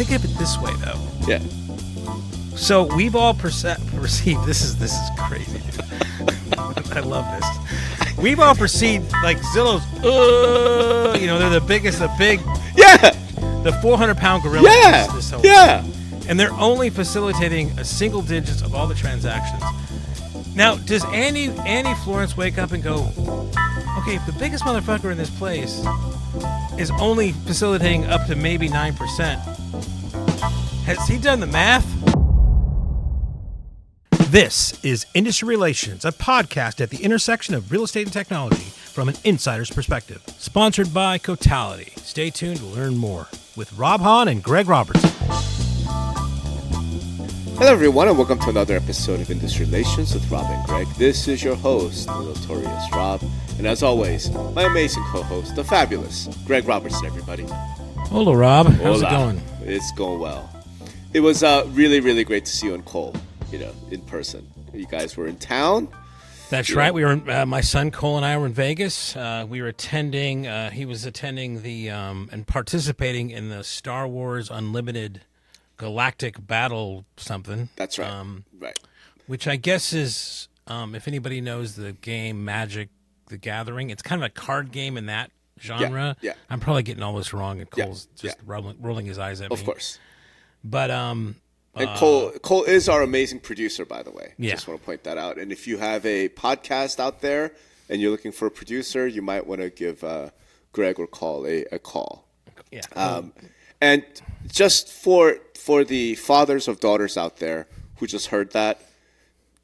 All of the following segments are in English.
think of it this way, though. Yeah. So we've all perceived this is crazy, dude. I love this. We've all perceived like Zillow's, they're the big, the 400-pound gorilla. Yeah. This whole Yeah. thing. And they're only facilitating a single digits of all the transactions. Now, does Andy Florence wake up and go, okay, if the biggest motherfucker in this place is only facilitating up to maybe 9%, has he done the math? This is Industry Relations, a podcast at the intersection of real estate and technology from an insider's perspective. Sponsored by Cotality. Stay tuned to learn more with Rob Hahn and Greg Robertson. Hello, everyone, and welcome to another episode of Industry Relations with Rob and Greg. This is your host, the notorious Rob, and as always, my amazing co-host, the fabulous Greg Robertson, everybody. Hola, Rob. How's it going? It's going well. It was really, really great to see you in Cole, in person. You guys were in town. That's right. We were. My son Cole and I were in Vegas. We were attending. He was attending the and participating in the Star Wars Unlimited Galactic Battle something. That's right. Right. Which I guess is, if anybody knows the game Magic: The Gathering, it's kind of a card game in that genre. Yeah. I'm probably getting all this wrong, and Cole's just rolling his eyes at me. Of course. But and Cole is our amazing producer, by the way. Yeah. Just want to point that out. And if you have a podcast out there and you're looking for a producer, you might want to give Greg or Cole a call. Yeah. And just for the fathers of daughters out there who just heard that,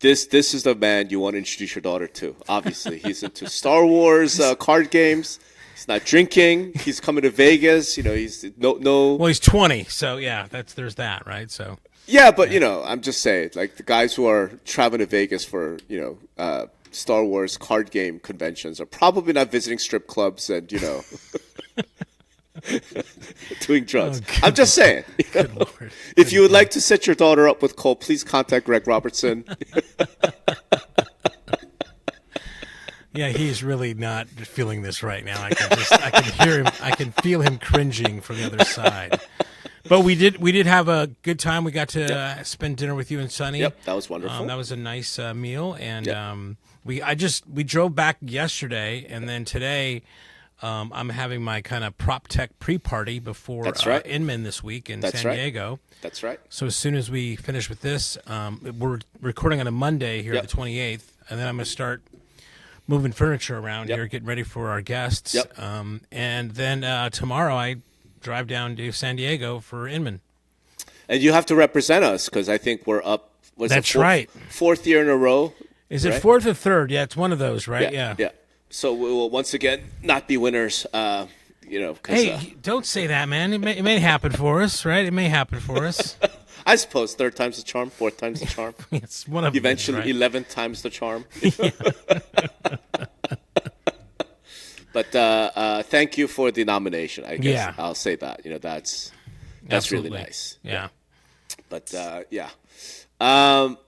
this is the man you want to introduce your daughter to. Obviously, he's into Star Wars card games. He's not drinking. He's coming to Vegas. He's no. Well, he's 20, so yeah, there's that, right? So. Yeah, but I'm just saying, like the guys who are traveling to Vegas for Star Wars card game conventions are probably not visiting strip clubs and doing drugs. Oh, I'm just saying. Good Lord. If you would like to set your daughter up with Cole, please contact Greg Robertson. Yeah, he's really not feeling this right now. I can hear him. I can feel him cringing from the other side. But we did have a good time. We got to spend dinner with you and Sonny. Yep, that was wonderful. That was a nice meal, and we drove back yesterday, and then today I'm having my kind of prop tech pre-party before Inman this week in San Diego. That's right. So as soon as we finish with this, we're recording on a Monday here the 28th, and then I'm going to start moving furniture around here, getting ready for our guests. Yep. And then tomorrow I drive down to San Diego for Inman. And you have to represent us because I think we're up. Right. Fourth year in a row. Is it fourth or third? Yeah, it's one of those, right? Yeah. So we will once again not be winners. Hey, don't say that, man. It may happen for us, right? It may happen for us. I suppose third time's the charm, fourth time's the charm. It's one of eventually them, right? 11th time's the charm. But thank you for the nomination. I guess I'll say that. That's Absolutely. really nice. Yeah. But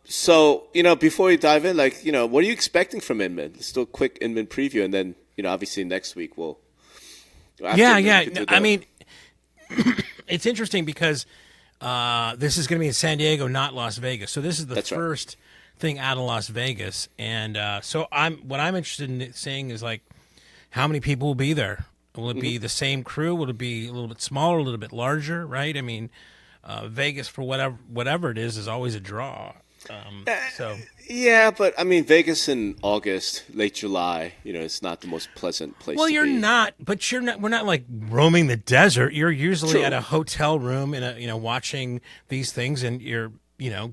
so before we dive in, what are you expecting from Inman? Let's do a quick Inman preview, and then obviously next week we'll. I mean, it's interesting because this is going to be in San Diego, not Las Vegas. So this is the first thing out of Las Vegas, and so what I'm interested in seeing is how many people will be there. Will it be the same crew? Will it be a little bit smaller, a little bit larger? Right? I mean, Vegas for whatever it is always a draw. Yeah, but I mean, Vegas in August, late July, it's not the most pleasant place. Well, to you're be. not, but you're not. We're not roaming the desert. You're usually True. at a hotel room and watching these things, and you're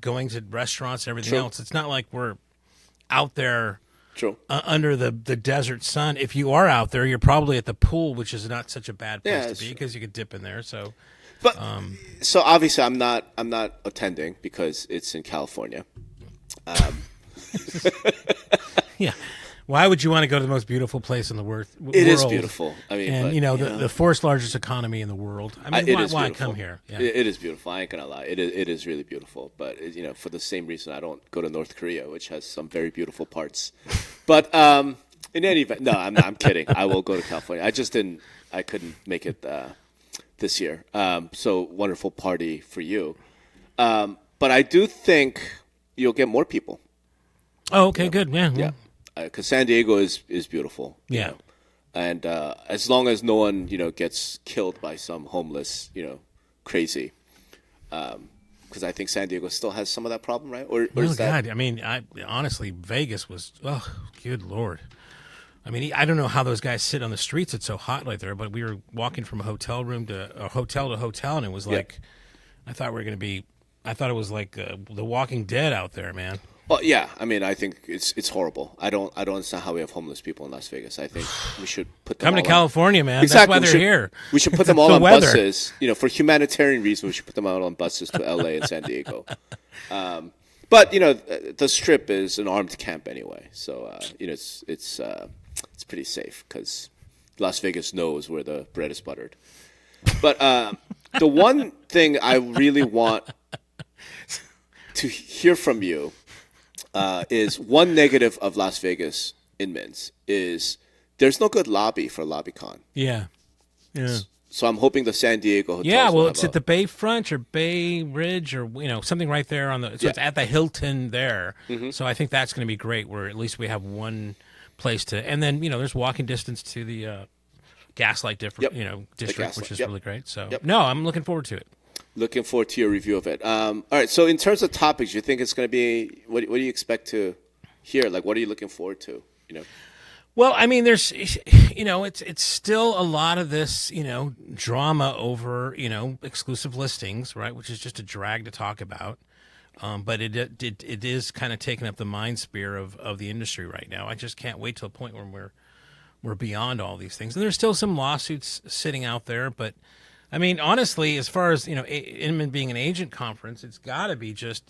going to restaurants and everything else. It's not like we're out there. True. Under the desert sun. If you are out there, you're probably at the pool, which is not such a bad place to be because you could dip in there. So, but so obviously I'm not attending because it's in California. Yeah. Why would you want to go to the most beautiful place in the world? It is beautiful. I mean, and the fourth largest economy in the world. I mean, why come here? Yeah. It is beautiful. I ain't gonna lie. It is really beautiful. But for the same reason, I don't go to North Korea, which has some very beautiful parts. But in any event, no, I'm kidding. I will go to California. I couldn't make it this year. So wonderful party for you. But I do think you'll get more people. Oh, okay, good. Yeah. Yeah. Because San Diego is beautiful. Yeah. Know? And as long as no one, gets killed by some homeless, crazy. Because I think San Diego still has some of that problem, right? Or is that... God. I mean, honestly, Vegas was, oh, good Lord. I mean, I don't know how those guys sit on the streets. It's so hot right there. But we were walking from a hotel to hotel, and it was like, I thought it was like The Walking Dead out there, man. Well, yeah. I mean, I think it's horrible. I don't understand how we have homeless people in Las Vegas. I think we should put them come to California, man. Exactly. That's why they're here. We should put them all on buses. For humanitarian reasons, we should put them out on buses to LA and San Diego. But the Strip is an armed camp anyway, so it's pretty safe because Las Vegas knows where the bread is buttered. But the one thing I really want to hear from you is one negative of Las Vegas Inman's is there's no good lobby for LobbyCon. Yeah. So I'm hoping the San Diego hotels. Yeah, well, it's at the Bayfront or Bay Ridge or something right there on the. So it's at the Hilton there. Mm-hmm. So I think that's going to be great. Where at least we have one place to, and then there's walking distance to the Gaslight district, which is really great. So no, I'm looking forward to it. Looking forward to your review of it. All right. So in terms of topics, you think it's going to be what do you expect to hear? Like, what are you looking forward to? Well, I mean, there's, it's still a lot of this, drama over, exclusive listings, right? Which is just a drag to talk about. But it is kind of taking up the mind sphere of the industry right now. I just can't wait till a point where we're beyond all these things. And there's still some lawsuits sitting out there, but I mean, honestly, as far as, Inman being an agent conference, it's got to be just,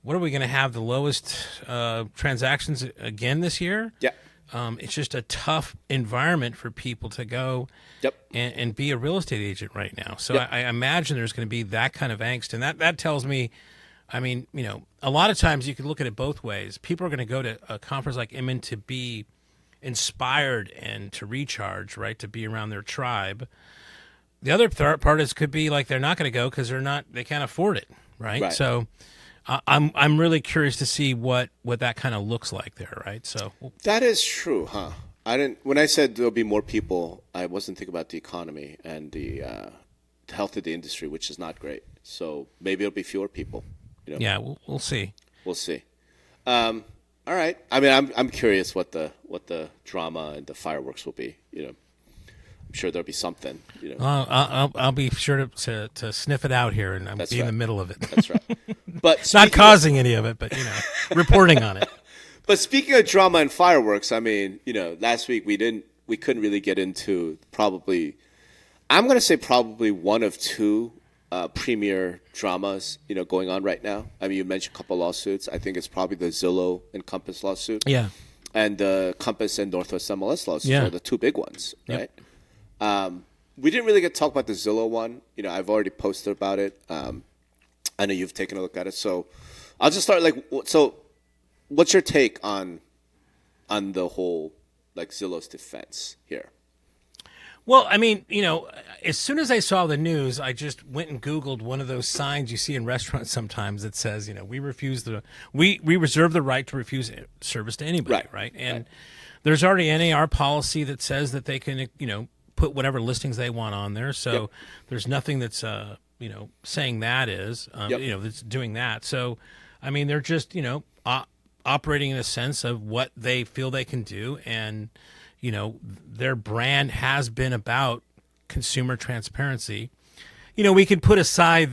what are we going to have the lowest transactions again this year? Yeah. It's just a tough environment for people to go and be a real estate agent right now. So I imagine there's going to be that kind of angst. And that tells me, I mean, a lot of times you can look at it both ways. People are going to go to a conference like Inman to be inspired and to recharge, right, to be around their tribe. The other part could be like they're not going to go because they can't afford it, right? So I'm really curious to see what that kind of looks like there, right? So that is true, huh? When I said there'll be more people, I wasn't thinking about the economy and the health of the industry, which is not great. So maybe it'll be fewer people. Yeah, we'll see. We'll see. All right. I mean, I'm curious what the drama and the fireworks will be. I'm sure there'll be something. I'll be sure to sniff it out here, and I'll be in the middle of it. That's right. But not causing any of it, but reporting on it. But speaking of drama and fireworks, I mean, last week we couldn't really get into I'm going to say probably one of two premier dramas, going on right now. I mean, you mentioned a couple lawsuits. I think it's probably the Zillow and Compass lawsuit. Yeah. And the Compass and Northwest MLS lawsuits are the two big ones, right? We didn't really get to talk about the Zillow one. I've already posted about it. I know you've taken a look at it. So I'll just start what's your take on the whole Zillow's defense here? Well, I mean, as soon as I saw the news, I just went and Googled one of those signs you see in restaurants sometimes that says, we reserve the right to refuse service to anybody, right? And there's already NAR policy that says that they can, put whatever listings they want on there. So there's nothing that's, saying that is, that's doing that. So, I mean, they're just, operating in a sense of what they feel they can do. And, their brand has been about consumer transparency. We could put aside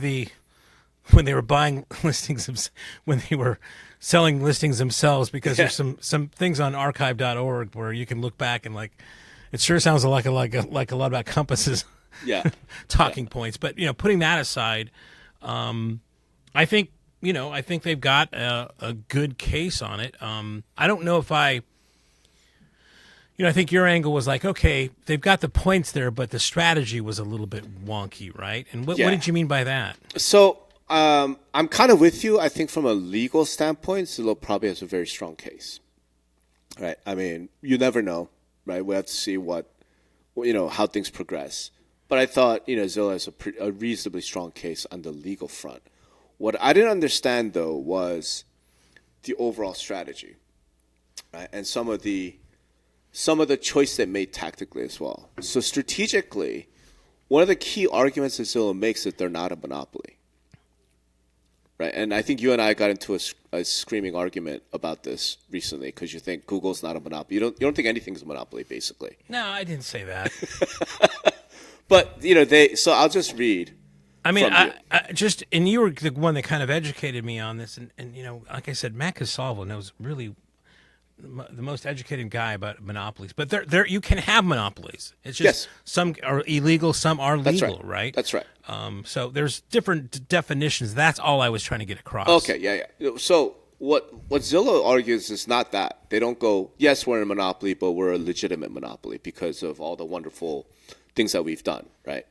when they were buying listings, when they were selling listings themselves, because there's some things on archive.org where you can look back and it sure sounds like a lot about Compass's talking points. But putting that aside, I think they've got a good case on it. I don't know if I think your angle was okay, they've got the points there, but the strategy was a little bit wonky, right? And what did you mean by that? So I'm kind of with you. I think from a legal standpoint, Zillow probably has a very strong case, right? I mean, you never know, right? We have to see how things progress. But I thought, Zillow has a reasonably strong case on the legal front. What I didn't understand, though, was the overall strategy, right? And some of the choice they made tactically as well. So strategically, one of the key arguments that Zillow makes is that they're not a monopoly, right? And I think you and I got into a screaming argument about this recently because you think Google's not a monopoly. You don't think anything's a monopoly, basically. No, I didn't say that. But so I'll just read. I mean, and you were the one that kind of educated me on this, and like I said, Matt Casalvo knows really the most educated guy about monopolies. But there you can have monopolies. It's just some are illegal, some are legal, right? That's right. So there's different definitions. That's all I was trying to get across. Okay, yeah. So what Zillow argues is not that. They don't go, yes, we're in a monopoly, but we're a legitimate monopoly because of all the wonderful things that we've done, right?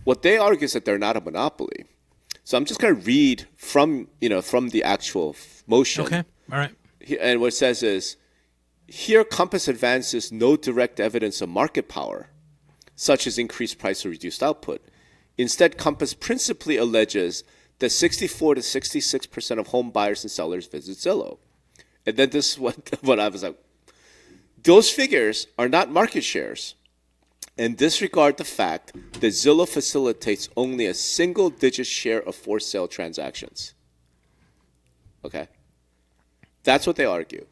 What they argue is that they're not a monopoly. So I'm just going to read from the actual motion. Okay, all right. And what it says is, here Compass advances no direct evidence of market power, such as increased price or reduced output. Instead, Compass principally alleges that 64 to 66% of home buyers and sellers visit Zillow. And then this is what I was like, those figures are not market shares and disregard the fact that Zillow facilitates only a single-digit share of for-sale transactions. Okay? That's what they argue.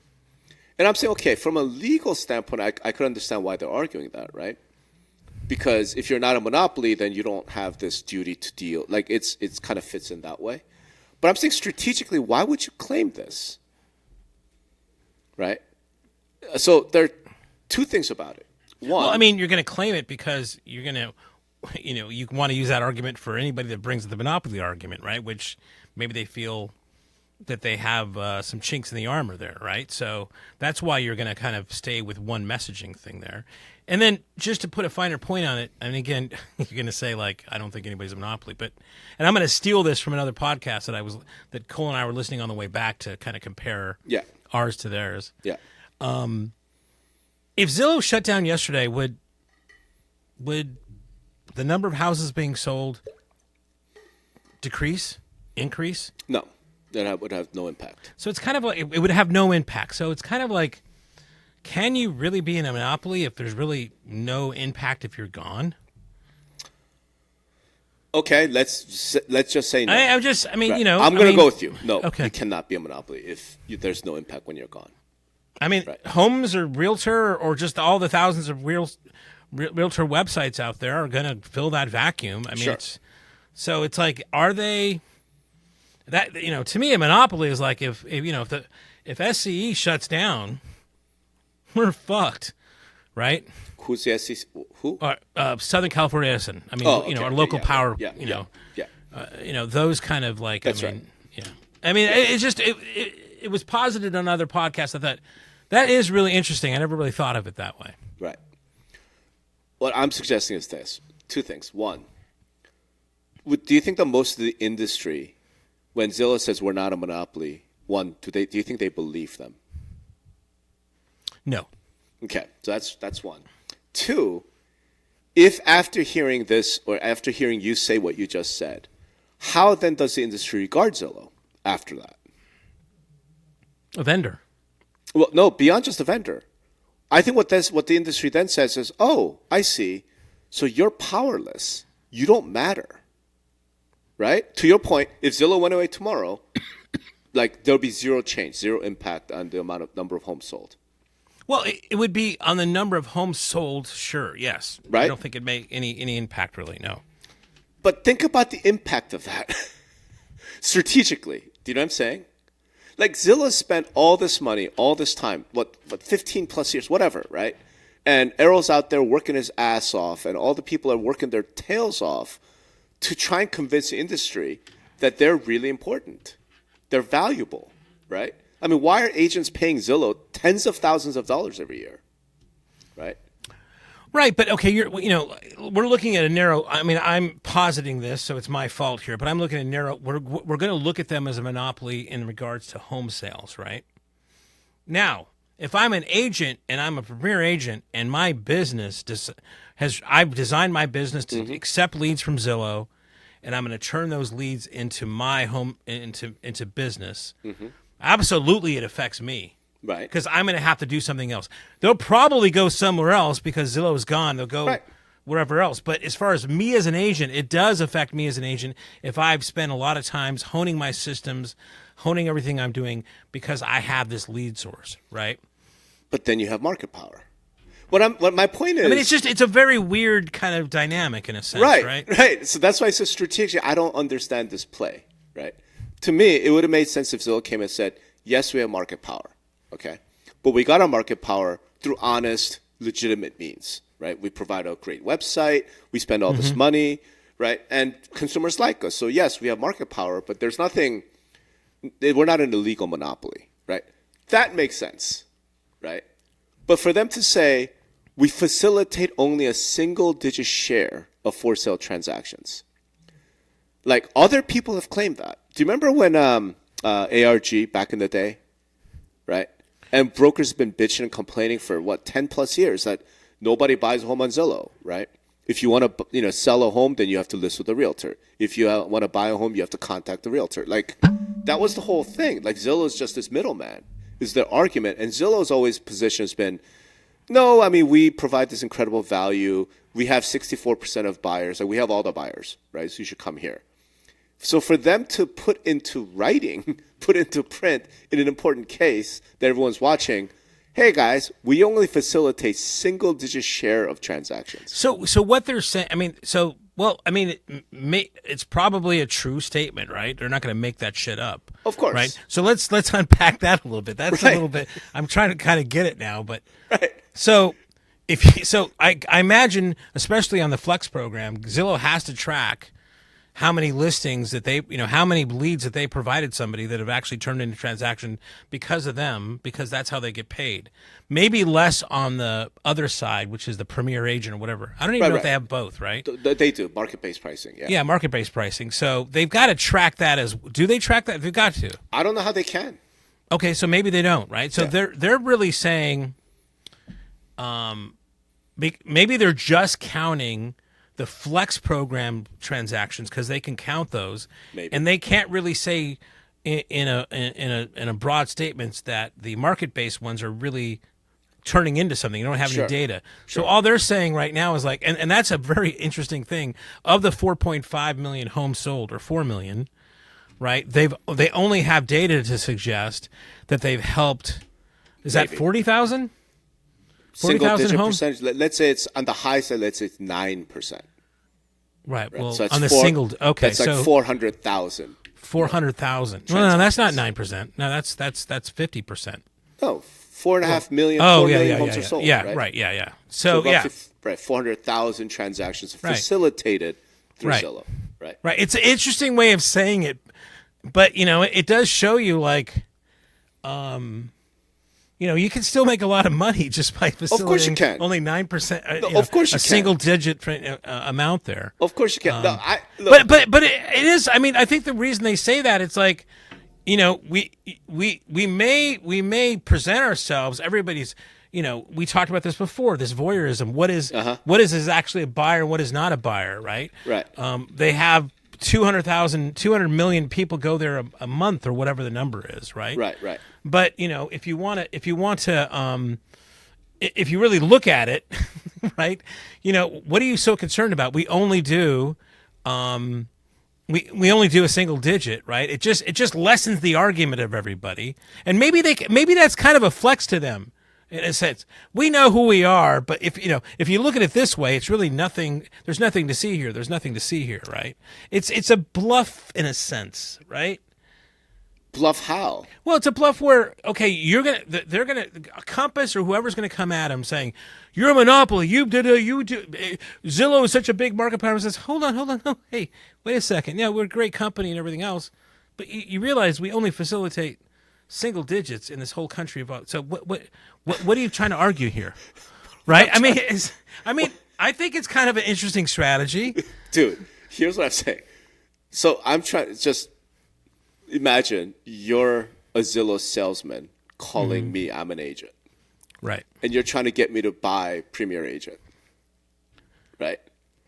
And I'm saying, okay, from a legal standpoint, I could understand why they're arguing that, right? Because if you're not a monopoly, then you don't have this duty to deal. Like, it's kind of fits in that way. But I'm saying strategically, why would you claim this? Right? So there are two things about it. One, well, I mean, you're going to claim it because you're going to, you want to use that argument for anybody that brings the monopoly argument, right? Which maybe they feel that they have some chinks in the armor there, right? So that's why you're going to kind of stay with one messaging thing there. And then just to put a finer point on it, and again, you're going to say, like, I don't think anybody's a monopoly, and I'm going to steal this from another podcast that Cole and I were listening on the way back to kind of compare ours to theirs. Yeah. If Zillow shut down yesterday, would the number of houses being sold decrease, increase? No, that would have no impact. So it's kind of like it would have no impact. So it's kind of like, can you really be in a monopoly if there's really no impact if you're gone? Okay, let's just say no. I'm going to go with you. No, okay. You cannot be a monopoly if there's no impact when you're gone. I mean, Homes or Realtor or just all the thousands of Realtor websites out there are going to fill that vacuum. I mean, it's like, are they that, to me, a monopoly is like if SCE shuts down, we're fucked, right? Who's the SCE? Who? Southern California Edison. I mean, our local power, those kind of like, right. Yeah. I mean, it's just, it was posited on other podcasts. I thought, that is really interesting. I never really thought of it that way. Right. What I'm suggesting is this. Two things. One, do you think that most of the industry, when Zillow says we're not a monopoly, do you think they believe them? No. Okay, so that's one. Two, if after hearing this or after hearing you say what you just said, how then does the industry regard Zillow after that? A vendor. Well, no, beyond just a vendor. I think what the industry then says is, oh, I see. So you're powerless. You don't matter. Right? To your point, if Zillow went away tomorrow, like there'll be zero change, zero impact on the number of homes sold. Well, it would be on the number of homes sold, sure, yes. Right? I don't think it'd make any impact, really, no. But think about the impact of that strategically. Do you know what I'm saying? Like Zillow spent all this money, all this time, 15 plus years, whatever, right? And Errol's out there working his ass off, and all the people are working their tails off to try and convince the industry that they're really important. They're valuable, right? I mean, why are agents paying Zillow tens of thousands of dollars every year, right? Right, but okay, we're looking at a narrow. I mean, I'm positing this, so it's my fault here. But I'm looking at narrow. We're going to look at them as a monopoly in regards to home sales, right? Now, if I'm an agent and I'm a premier agent and my business I've designed my business to accept leads from Zillow, and I'm going to turn those leads into my home into business. Absolutely, it affects me, right? Because I'm going to have to do something else. They'll probably go somewhere else because Zillow is gone. They'll go wherever else. But as far as me as an agent, it does affect me as an agent if I've spent a lot of times honing my systems, honing everything I'm doing because I have this lead source, right? But then you have market power. What my point is, I mean, it's a very weird kind of dynamic in a sense, right? Right. So that's why it's so strategic. I don't understand this play, right? To me, it would have made sense if Zillow came and said, yes, we have market power, okay? But we got our market power through honest, legitimate means, right? We provide a great website. We spend all this money, right? And consumers like us. So yes, we have market power, but there's nothing, we're not an illegal monopoly, right? That makes sense, right? But for them to say, we facilitate only a single-digit share of for-sale transactions. Like, other people have claimed that. Do you remember when ARG back in the day, right? And brokers have been bitching and complaining for, 10-plus years that nobody buys a home on Zillow, right? If you want to sell a home, then you have to list with a realtor. If you want to buy a home, you have to contact the realtor. Like, that was the whole thing. Like, Zillow is just this middleman. Is their argument. And Zillow's always position has been, no, I mean, we provide this incredible value. We have 64% of buyers. Like, we have all the buyers, right? So you should come here. So for them to put into writing, put into print in an important case that everyone's watching, hey, guys, we only facilitate single-digit share of transactions. So what they're saying, it's probably a true statement, right? They're not going to make that shit up. Of course. Right? So let's unpack that a little bit. That's a little bit, I'm trying to kind of get it now, but so I imagine, especially on the Flex program, Zillow has to track how many listings that they, how many leads that they provided somebody that have actually turned into transaction because of them, because that's how they get paid. Maybe less on the other side, which is the premier agent or whatever. I don't even know if they have both, right? They do. Market-based pricing, yeah. Yeah, market-based pricing. So they've got to track that do they track that? They've got to. I don't know how they can. Okay, so maybe they don't, right? So they're really saying maybe they're just counting the Flex program transactions because they can count those, and they can't really say in a broad statements that the market-based ones are really turning into something. You don't have any data. So all they're saying right now is like, and that's a very interesting thing. Of the 4.5 million homes sold, or 4 million, right? They only have data to suggest that they've helped. Is that 40,000? Single-digit percentage. Let's say it's on the high side. Let's say it's 9%. Right. Well, so on the single. Okay. That's like 400,000. 400,000. No, that's not 9%. No, that's 50%. No, 4.5 million. Oh, 4 million homes are sold. Yeah. Right. Yeah. So yeah. Right. 400,000 transactions facilitated through Zillow. Right. Right. It's an interesting way of saying it, but it does show you like. You can still make a lot of money just by facilitating. Of course you can. Only 9%. Of course you can. A single-digit amount there. Of course you can. But it is. I mean, I think the reason they say that it's like, we may present ourselves. Everybody's. We talked about this before. This voyeurism. What is actually a buyer and what is not a buyer, right? Right. They have 200 million people go there a month or whatever the number is, right? Right. But if you really look at it, right? What are you so concerned about? We only do, we only do a single digit, right? It just lessens the argument of everybody, and maybe that's kind of a flex to them. In a sense, we know who we are, but if you look at it this way, it's really nothing. There's nothing to see here. There's nothing to see here, right? It's a bluff in a sense, right? Bluff how? Well, it's a bluff where they're gonna Compass or whoever's gonna come at them saying you're a monopoly. Zillow is such a big market power. And says, hold on, no, hey, wait a second. Yeah, we're a great company and everything else, but you realize we only facilitate single digits in this whole country. So what are you trying to argue here, right? I mean, I think it's kind of an interesting strategy, dude. Here's what I'm saying. So I'm trying to just imagine you're a Zillow salesman calling me. I'm an agent. Right. And you're trying to get me to buy Premier Agent, right?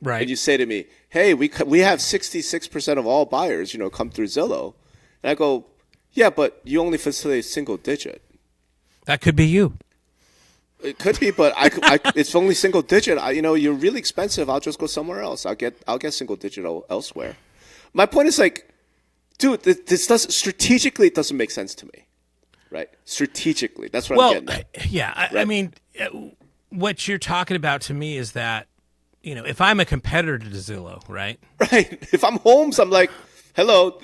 Right. And you say to me, hey, we have 66% of all buyers, come through Zillow. And I go, yeah, but you only facilitate single digit. That could be you. It could be, but it's only single digit. You're really expensive. I'll just go somewhere else. I'll get single digit elsewhere. My point is like, dude, strategically, it doesn't make sense to me, right? Strategically, that's what I'm getting at. Yeah, right? I mean, what you're talking about to me is that, if I'm a competitor to Zillow, right? Right. If I'm Homes, I'm like, hello.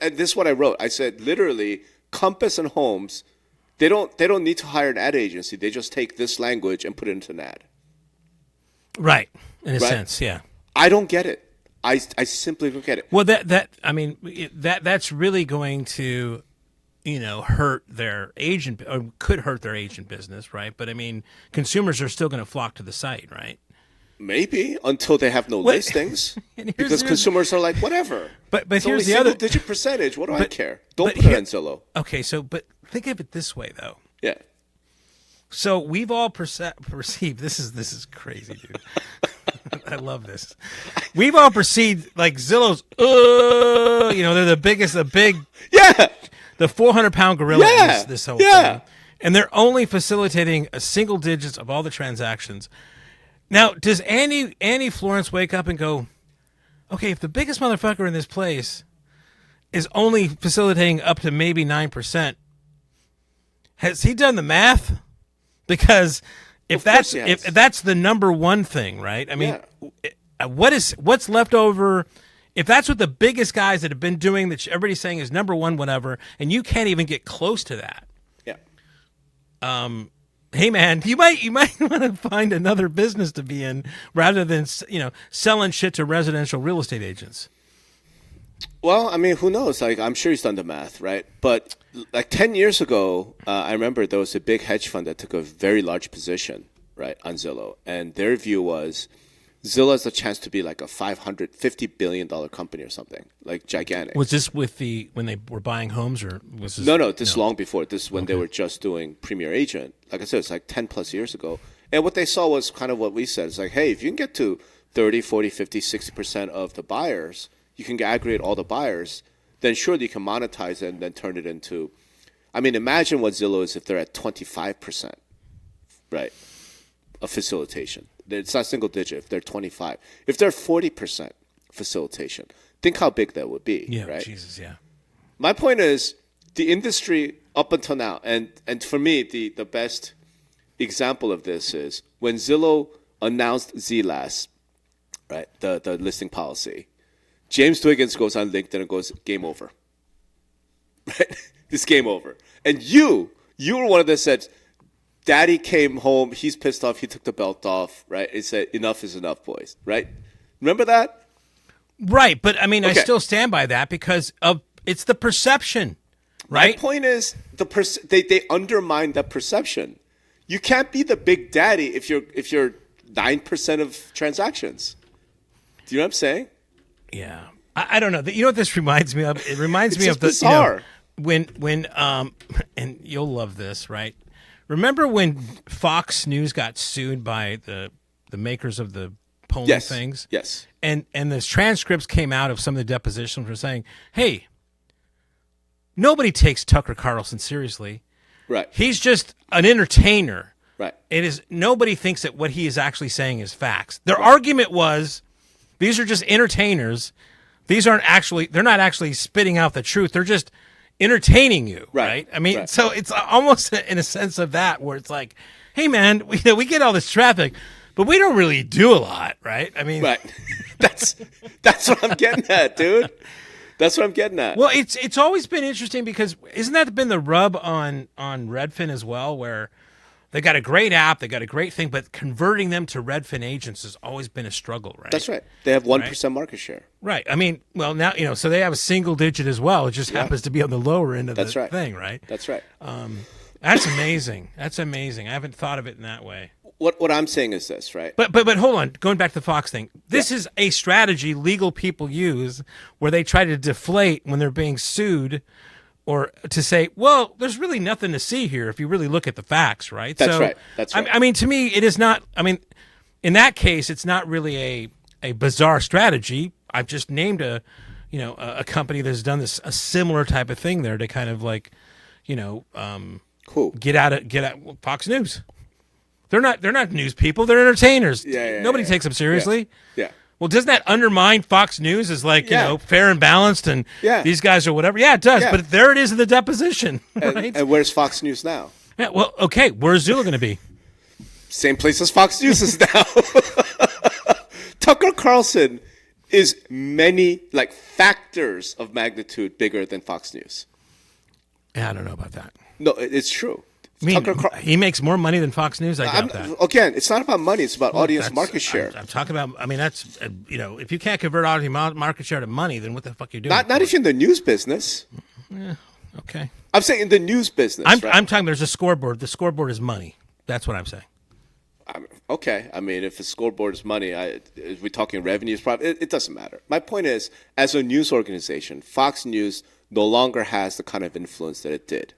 And this is what I wrote. I said, literally, Compass and Homes, they don't need to hire an ad agency. They just take this language and put it into an ad. Right. In a sense, yeah. I don't get it. I simply don't get it. Well, that's really going to, hurt their agent, or could hurt their agent business, right? But I mean, consumers are still going to flock to the site, right? Maybe until they have no listings, because consumers are like, whatever. But it's here's only the other digit percentage. What do I care? Don't put it on Zillow. Okay, but think of it this way, though. Yeah. So we've all perceived this is crazy, dude. I love this. We've all perceived like Zillow's, they're the the 400-pound gorilla in this whole thing, and they're only facilitating a single digits of all the transactions. Now, does Andy Florence wake up and go, okay, if the biggest motherfucker in this place is only facilitating up to maybe 9%, has he done the math? Because if that's the number one thing, right? I mean, what's left over? If that's what the biggest guys that have been doing that everybody's saying is number one, whatever, and you can't even get close to that. Yeah. Hey man, you might want to find another business to be in rather than selling shit to residential real estate agents. Well, I mean, who knows? Like, I'm sure he's done the math, right? But like 10 years ago, I remember there was a big hedge fund that took a very large position, right, on Zillow, and their view was Zillow has a chance to be like a $550 billion company or something, like gigantic. Was this when they were buying homes, or was this? No, this long before. This is when they were just doing Premier Agent. Like I said, it's like 10 plus years ago. And what they saw was kind of what we said. It's like, hey, if you can get to 30, 40, 50, 60% of the buyers, you can aggregate all the buyers, then surely you can monetize it and then turn it into, I mean, imagine what Zillow is if they're at 25%, right, of facilitation. It's not single digit if they're 25. If they're 40% facilitation, think how big that would be, right? Jesus, yeah. My point is the industry up until now, and for me, the best example of this is when Zillow announced ZLAS, right, the listing policy. James Dwiggins goes on LinkedIn and goes, game over. Right? It's game over. And you were one of the that said, Daddy came home, he's pissed off, he took the belt off, right? He said, enough is enough, boys, right? Remember that? Right, but I mean, okay. I still stand by that because it's the perception, right? My point is, they undermine that perception. You can't be the big daddy if you're 9% of transactions. Do you know what I'm saying? Yeah, I don't know. You know what this reminds me of? It reminds me of the bizarre. When and you'll love this, right? Remember when Fox News got sued by the makers of the polling things? Yes. And the transcripts came out of some of the depositions were saying, hey, nobody takes Tucker Carlson seriously. Right. He's just an entertainer. Right. It is nobody thinks that what he is actually saying is facts. Their argument was these are just entertainers. They're not actually spitting out the truth. They're just entertaining you, right? I mean, so it's almost in a sense of that where it's like, hey man, we get all this traffic, but we don't really do a lot, right? I mean, right. That's what I'm getting at, dude. That's what I'm getting at. Well, it's always been interesting because isn't that been the rub on Redfin as well, where they got a great app, they got a great thing, but converting them to Redfin agents has always been a struggle, right? That's right. They have 1% market share. Right. I mean, well, now, so they have a single digit as well. It just happens to be on the lower end of the thing, right? That's right. That's amazing. That's amazing. I haven't thought of it in that way. What I'm saying is this, right? But hold on. Going back to the Fox thing. This is a strategy legal people use where they try to deflate when they're being sued or to say, well, there's really nothing to see here if you really look at the facts, right? That's right. That's right. I mean, to me, it is not. I mean, in that case, it's not really a bizarre strategy. I've just named a company that's done a similar type of thing there to kind of like, cool. Get out Fox News. They're not news people. They're entertainers. Nobody takes them seriously. Yeah. Well, doesn't that undermine Fox News as like, fair and balanced and these guys are whatever? Yeah, it does. Yeah. But there it is in the deposition, right? And where's Fox News now? Yeah, well, okay. Where's Zillow going to be? Same place as Fox News is now. Tucker Carlson is many, like, factors of magnitude bigger than Fox News. Yeah, I don't know about that. No, it's true. I mean, he makes more money than Fox News. I doubt that. Again, it's not about money. It's about audience market share. I'm talking about. I mean, that's if you can't convert audience market share to money, then what the fuck are you doing? Not if you're in the news business. Yeah. Okay. I'm saying in the news business. I'm talking. There's a scoreboard. The scoreboard is money. That's what I'm saying. Okay. I mean, if the scoreboard is money, if we're talking revenues, it doesn't matter. My point is, as a news organization, Fox News no longer has the kind of influence that it did.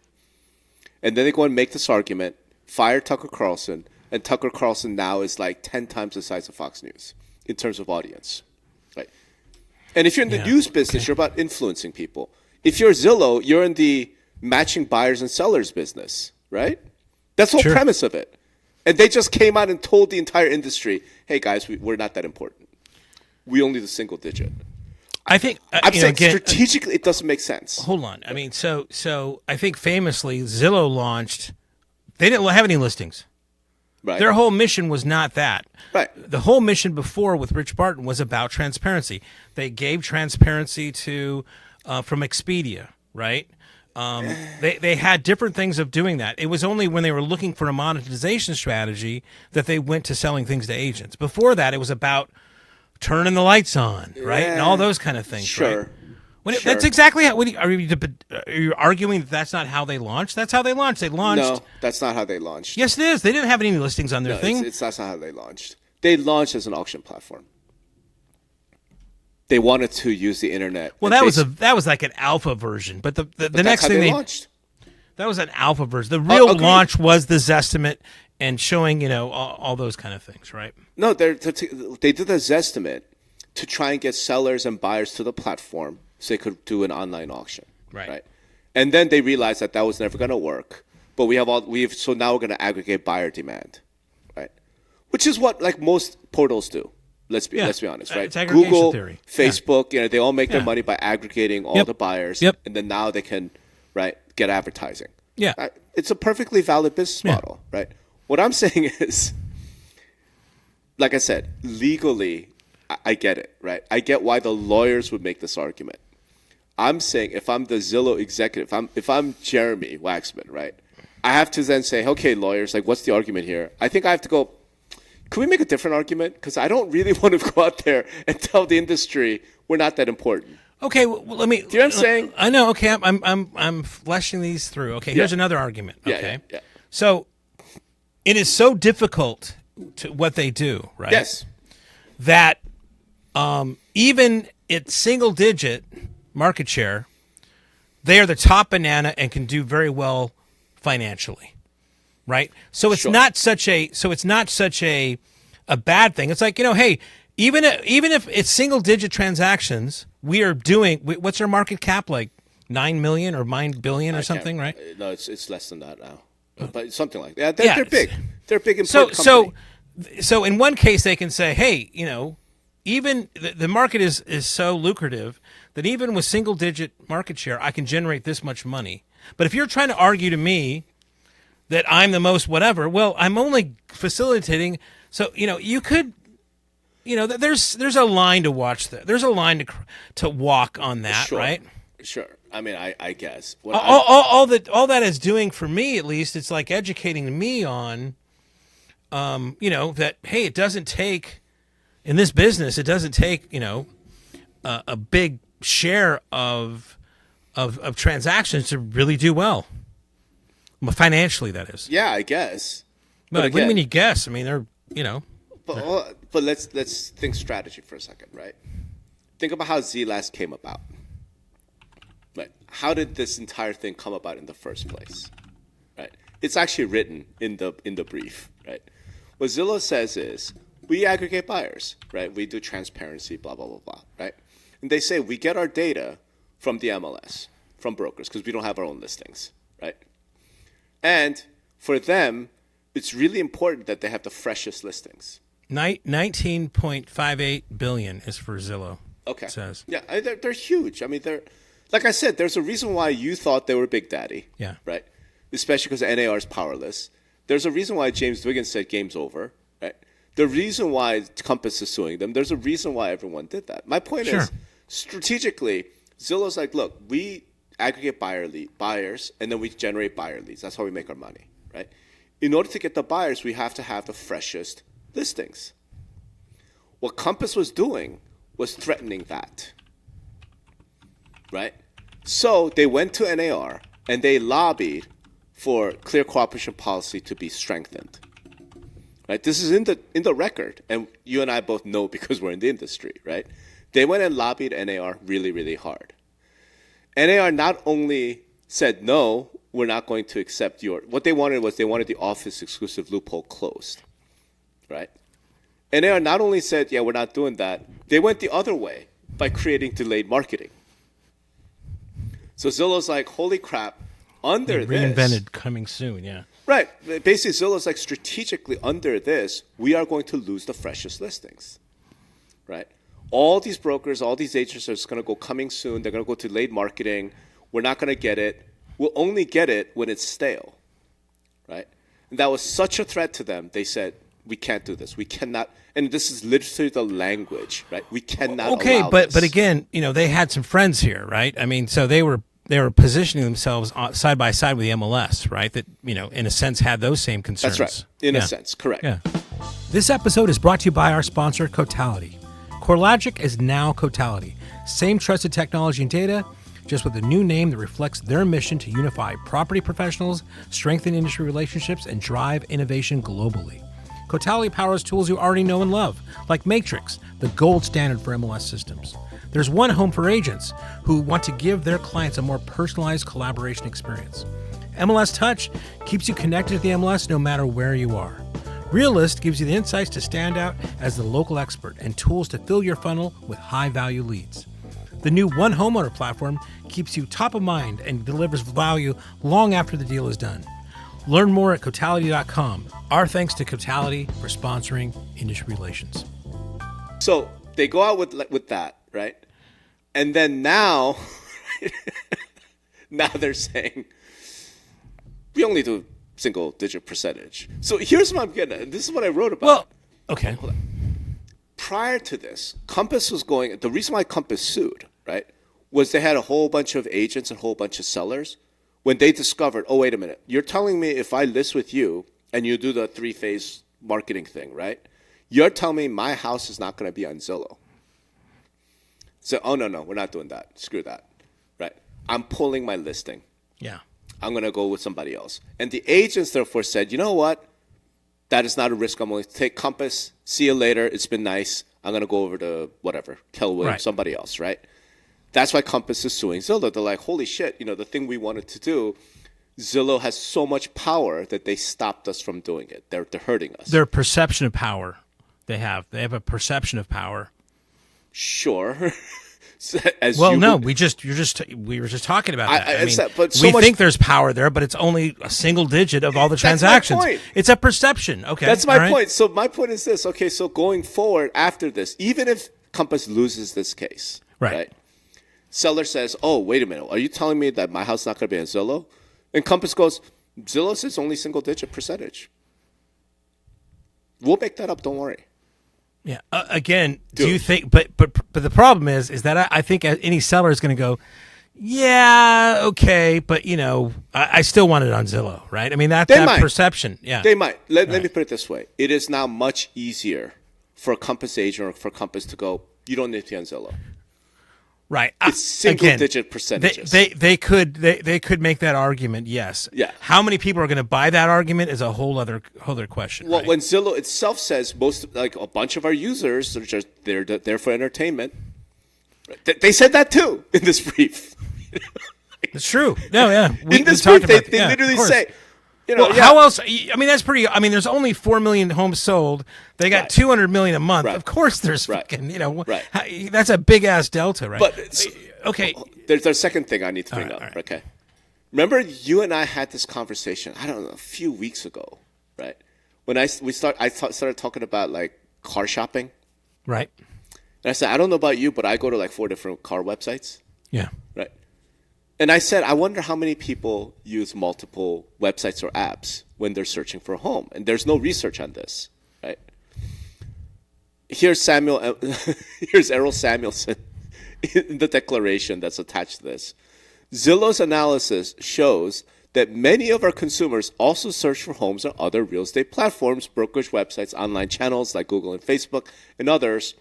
And then they go and make this argument, fire Tucker Carlson, and Tucker Carlson now is like 10 times the size of Fox News in terms of audience. Right? And if you're in the news business, you're about influencing people. If you're Zillow, you're in the matching buyers and sellers business, right? That's the whole premise of it. And they just came out and told the entire industry, hey, guys, we're not that important. We only do single digit. I think I'm saying strategically it doesn't make sense. Hold on. I mean, so I think famously Zillow launched. They didn't have any listings. Right. Their whole mission was not that. Right. The whole mission before with Rich Barton was about transparency. They gave transparency to from Expedia, right? They had different things of doing that. It was only when they were looking for a monetization strategy that they went to selling things to agents. Before that, it was about turning the lights on, right, and all those kind of things. Sure. Right? That's exactly how. Are you arguing that that's not how they launched? That's how they launched. They launched. No, that's not how they launched. Yes, it is. They didn't have any listings on their thing. That's not how they launched. They launched as an auction platform. They wanted to use the internet. Well, that was like an alpha version, but the next thing they launched. That was an alpha version. The real launch was the Zestimate and showing all those kind of things, right? No, they did a Zestimate to try and get sellers and buyers to the platform so they could do an online auction, right? And then they realized that was never going to work. But so now we're going to aggregate buyer demand, right? Which is what like most portals do. Let's be honest, right? It's Google, theory. Facebook, they all make their money by aggregating all the buyers, and then now they can, get advertising. Yeah, it's a perfectly valid business model, right? What I'm saying is, like I said, legally, I get it, right? I get why the lawyers would make this argument. I'm saying if I'm the Zillow executive, if I'm Jeremy Waxman, right? I have to then say, okay, lawyers, like, what's the argument here? I think I have to go, can we make a different argument? Because I don't really want to go out there and tell the industry we're not that important. Okay, well, let me. Do you know what I'm saying? I know. Okay, I'm fleshing these through. Okay, here's another argument. Okay, yeah. So it is so difficult to what they do, right? Yes. That even at single digit market share, they are the top banana and can do very well financially. Right, so it's not such a bad thing. It's like hey, even if it's single digit transactions, we are doing. What's our market cap like? 9 million or 9 billion or something, right? No, it's less than that now, but something like that. They're big. They're big. So in one case they can say, hey, even the market is so lucrative that even with single digit market share, I can generate this much money. But if you're trying to argue to me that I'm the most whatever, well, I'm only facilitating. So, you could, there's a line to watch that. There's a line to walk on that, right? Sure. I mean, I guess. All that is doing for me, at least, it's like educating me on, that, hey, it doesn't take, in this business, it doesn't take, a big share of transactions to really do well. Financially, that is. Yeah, I guess. But again, when you guess, I mean, they're, But let's think strategy for a second, right? Think about how ZLast came about. Right. How did this entire thing come about in the first place? Right. It's actually written in the brief. Right. What Zillow says is we aggregate buyers. Right. We do transparency. Blah blah blah blah. Right. And they say we get our data from the MLS, from brokers, because we don't have our own listings. Right. And for them, it's really important that they have the freshest listings. 19.58 billion is for Zillow. Okay. It says. Yeah, they're huge. I mean, they're like I said. There's a reason why you thought they were Big Daddy. Yeah. Right. Especially because NAR is powerless. There's a reason why James Wiggins said game's over. Right. The reason why Compass is suing them. There's a reason why everyone did that. My point is, strategically, Zillow's like, look, we aggregate buyers, and then we generate buyer leads. That's how we make our money. Right. In order to get the buyers, we have to have the freshest listings. What Compass was doing was threatening that, right? So they went to NAR and they lobbied for clear cooperation policy to be strengthened, right? This is in the record, and you and I both know because we're in the industry, right? They went and lobbied NAR really, really hard. NAR not only said, no, we're not going to accept what they wanted was they wanted the office exclusive loophole closed, right? And NAR not only said, yeah, we're not doing that, they went the other way by creating delayed marketing. So Zillow's like, holy crap, under they reinvented this. Coming soon, yeah. Right. Basically, Zillow's like, strategically under this, we are going to lose the freshest listings, right? All these brokers, all these agents are just going to go coming soon. They're going to go to delayed marketing. We're not going to get it. We'll only get it when it's stale, right? And that was such a threat to them. They said, we can't do this. We cannot. And this is literally the language, right? We cannot. Okay, allow but this. again, they had some friends here, right? I mean, so they were positioning themselves side by side with the MLS, right? That in a sense, had those same concerns. That's right. In a sense, correct. Yeah. This episode is brought to you by our sponsor, Cotality. CoreLogic is now Cotality. Same trusted technology and data, just with a new name that reflects their mission to unify property professionals, strengthen industry relationships, and drive innovation globally. Cotality powers tools you already know and love, like Matrix, the gold standard for MLS systems. There's one home for agents who want to give their clients a more personalized collaboration experience. MLS Touch keeps you connected to the MLS no matter where you are. Realist gives you the insights to stand out as the local expert and tools to fill your funnel with high-value leads. The new One Homeowner platform keeps you top of mind and delivers value long after the deal is done. Learn more at Cotality.com. Our thanks to Cotality for sponsoring Industry Relations. So they go out with that, right? And then now they're saying, we only do single-digit percentage. So here's what I'm getting at. This is what I wrote about. Well, okay. Prior to this, Compass was going, the reason why Compass sued, right, was they had a whole bunch of agents and a whole bunch of sellers. When they discovered, oh, wait a minute, you're telling me if I list with you and you do the 3-phase marketing thing, right, you're telling me my house is not going to be on Zillow. So, oh, no, we're not doing that. Screw that, right? I'm pulling my listing. Yeah. I'm going to go with somebody else. And the agents, therefore, said, you know what? That is not a risk I'm willing to take. Compass, see you later. It's been nice. I'm going to go over to whatever, Kelwood, right. Somebody else, right? That's why Compass is suing Zillow. They're like, holy shit, the thing we wanted to do, Zillow has so much power that they stopped us from doing it. They're hurting us. Their perception of power they have. They have a perception of power. Sure. We were just talking about that. We think there's power there, but it's only a single digit of all the transactions. That's my point. It's a perception. Okay. That's my point. So my point is this. Okay, so going forward after this, even if Compass loses this case, right? Seller says, oh, wait a minute. Are you telling me that my house is not going to be on Zillow? And Compass goes, Zillow says only single-digit percentage. We'll make that up. Don't worry. Yeah. Again, do you think? But the problem is that I think any seller is going to go, yeah, okay, but I still want it on Zillow, right? I mean that perception. Yeah. They might. Let me put it this way: it is now much easier for a Compass agent or for Compass to go, you don't need to be on Zillow. Right. It's single-digit percentages. They could make that argument. Yes. Yeah. How many people are going to buy that argument is a whole other question. Well, right? when Zillow itself says a bunch of our users are just they're there for entertainment. They said that too in this brief. It's true. No, yeah. In this group, they literally say, how else? I mean, that's pretty. I mean, there's only 4 million homes sold. They got 200 million a month. Of course, there's fucking. That's a big ass delta, right? But okay, there's a second thing I need to bring up. Right. Okay, remember you and I had this conversation. I don't know, a few weeks ago, right? When I started talking about like car shopping, right? And I said, I don't know about you, but I go to like 4 different car websites. Yeah. Right. And I said, I wonder how many people use multiple websites or apps when they're searching for a home. And there's no research on this, right? Here's Errol Samuelson in the declaration that's attached to this. Zillow's analysis shows that many of our consumers also search for homes on other real estate platforms, brokerage websites, online channels like Google and Facebook, and others.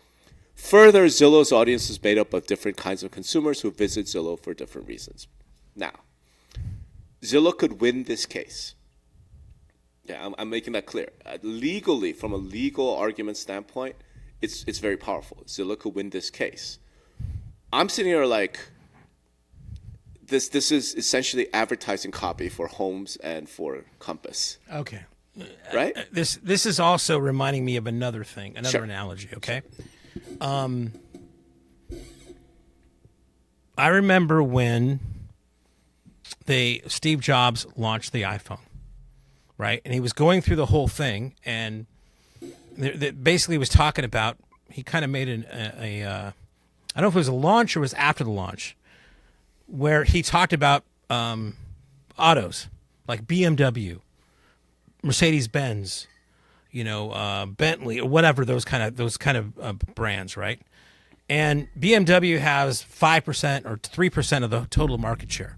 Further, Zillow's audience is made up of different kinds of consumers who visit Zillow for different reasons. Now, Zillow could win this case. Yeah, I'm making that clear. Legally, from a legal argument standpoint, it's very powerful. Zillow could win this case. I'm sitting here like, this is essentially advertising copy for Homes and for Compass. Okay. Right? This is also reminding me of another thing, another analogy, okay? I remember when Steve Jobs launched the iPhone, right? And he was going through the whole thing, and basically was talking about, he kind of made I don't know if it was a launch or it was after the launch, where he talked about autos like BMW, Mercedes-Benz, Bentley or whatever, those kind of brands, right? And BMW has 5% or 3% of the total market share,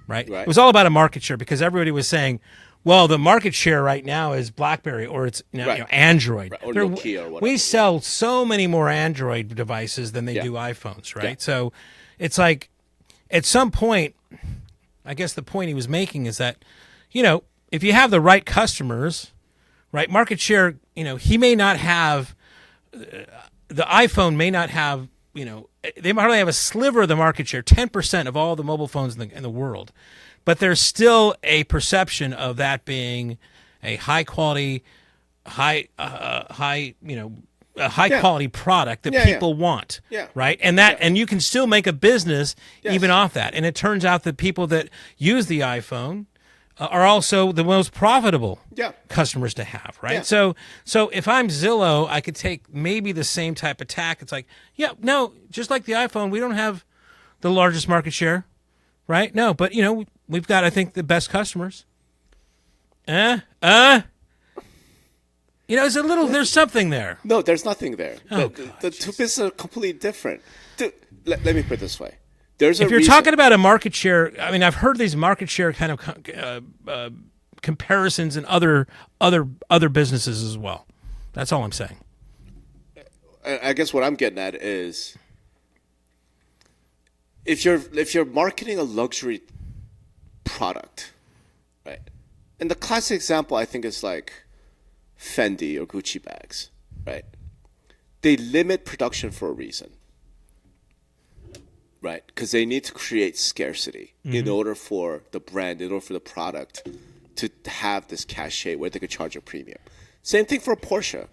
right? It was all about a market share because everybody was saying, well, the market share right now is BlackBerry or it's Android. Right. Or Nokia or whatever. We sell so many more Android devices than they do iPhones, right? Yeah. So it's like at some point, I guess the point he was making is that, if you have the right customers, right, market share, he may not have, the iPhone may not have, they might only have a sliver of the market share, 10% of all the mobile phones in the world. But there's still a perception of that being a high quality, high quality product that people want, right? And and you can still make a business even off that. And it turns out that people that use the iPhone are also the most profitable customers to have, right? Yeah. So if I'm Zillow, I could take maybe the same type of tack. It's like, just like the iPhone, we don't have the largest market share, right? No, but we've got, I think, the best customers. It's a little. There's something there. No, there's nothing there. The two businesses are completely different. Let me put it this way. If you're talking about a market share, I mean, I've heard these market share kind of comparisons in other businesses as well. That's all I'm saying. I guess what I'm getting at is, if you're marketing a luxury product, right? And the classic example I think is like Fendi or Gucci bags, right? They limit production for a reason. Right, because they need to create scarcity in order for the brand, in order for the product to have this cachet where they could charge a premium. Same thing for a Porsche,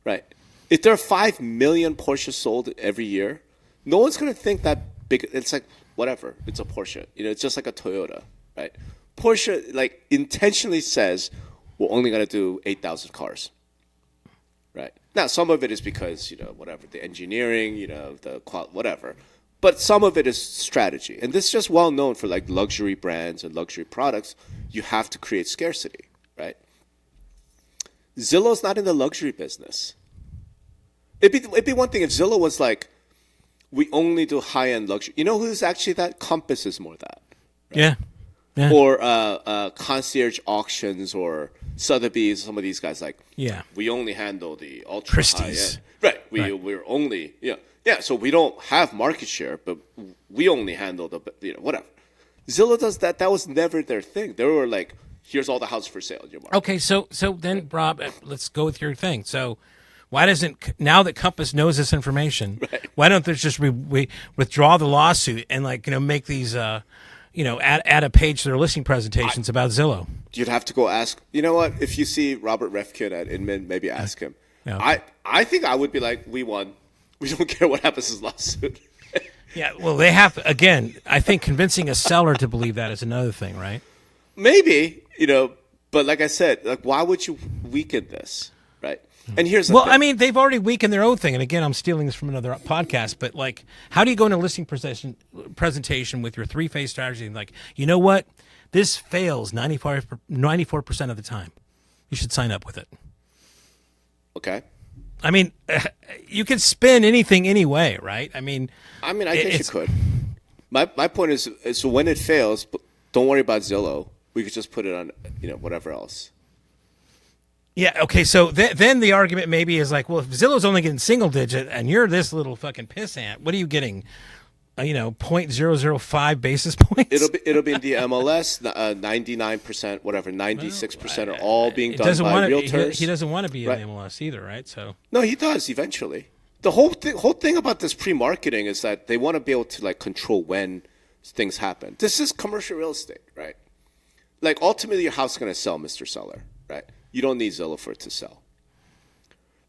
right? If there are 5 million Porsches sold every year, no one's going to think that big. It's like, whatever, it's a Porsche. It's just like a Toyota, right? Porsche like intentionally says, we're only going to do 8,000 cars, right? Now, some of it is because, whatever, the engineering, the quality, whatever. But some of it is strategy. And this is just well known for like luxury brands and luxury products. You have to create scarcity, right? Zillow's not in the luxury business. It'd be one thing if Zillow was like, we only do high-end luxury. You know who's actually that? Compass is more that. Right? Yeah. Or concierge auctions or Sotheby's, some of these guys like, we only handle the ultra Christie's. High end. Right. We're only, Yeah, so we don't have market share, but we only handle the, whatever. Zillow does that. That was never their thing. They were like, here's all the houses for sale in your market. Okay, so then, Rob, let's go with your thing. So Why doesn't, now that Compass knows this information, why don't they just we withdraw the lawsuit and make these add a page to their listing presentations about Zillow? You'd have to go ask. You know what? If you see Robert Refkin at Inman, maybe ask him. Yeah. I think I would be like, we won. We don't care what happens to this lawsuit. Yeah, well, they have, again, I think convincing a seller to believe that is another thing, right? Maybe, but like I said, why would you weaken this, right? And here's the thing. I mean, they've already weakened their own thing. And again, I'm stealing this from another podcast, but how do you go into a listing presentation with your three-phase strategy and you know what? This fails 94% of the time. You should sign up with it. Okay. I mean, you can spin anything anyway, right? I guess you could. My point is, so when it fails, don't worry about Zillow. We could just put it on, whatever else. Yeah. Okay. So then the argument maybe is well, if Zillow's only getting single digit and you're this little fucking pissant, what are you getting? 0.005 basis points. It'll be in the MLS. 99%, whatever, 96% are all being done by realtors. He doesn't want to be in the MLS either, right? So no, he does eventually. The whole thing about this pre-marketing is that they want to be able to control when things happen. This is commercial real estate, right? Ultimately, your house is going to sell, Mr. Seller, right? You don't need Zillow for it to sell.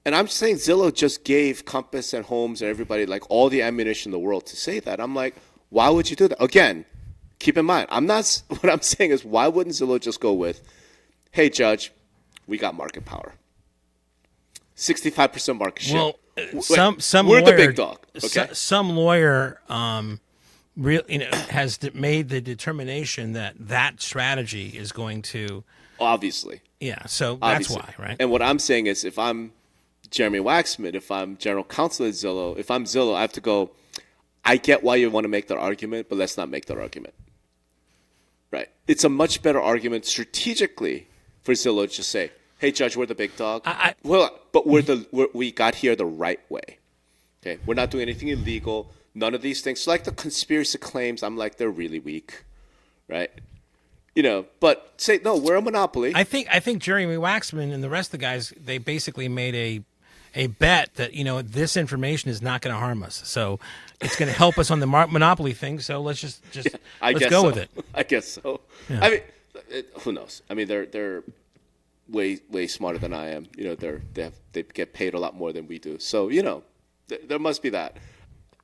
And I'm saying Zillow just gave Compass and Homes and everybody all the ammunition in the world to say that. I'm like, why would you do that? Again, keep in mind, what I'm saying is, why wouldn't Zillow just go with, hey, Judge, we got market power. 65% market share. Well, we're the big dog. Okay? Some lawyer has made the determination that strategy is going to. Obviously. Yeah, so that's why, right? And what I'm saying is, if I'm Jeremy Waxman, if I'm general counsel at Zillow, if I'm Zillow, I have to go, I get why you want to make that argument, but let's not make that argument. Right? It's a much better argument strategically for Zillow to just say, hey, Judge, we're the big dog. But we got here the right way. Okay? We're not doing anything illegal. None of these things. So the conspiracy claims, I'm they're really weak. Right? But say, no, we're a monopoly. I think Jeremy Waxman and the rest of the guys, they basically made a bet that, this information is not going to harm us. So it's going to help us on the monopoly thing. So let's just let's go with it. I guess so. Yeah. I mean, who knows? I mean, they're way smarter than I am. They get paid a lot more than we do. So, there must be that.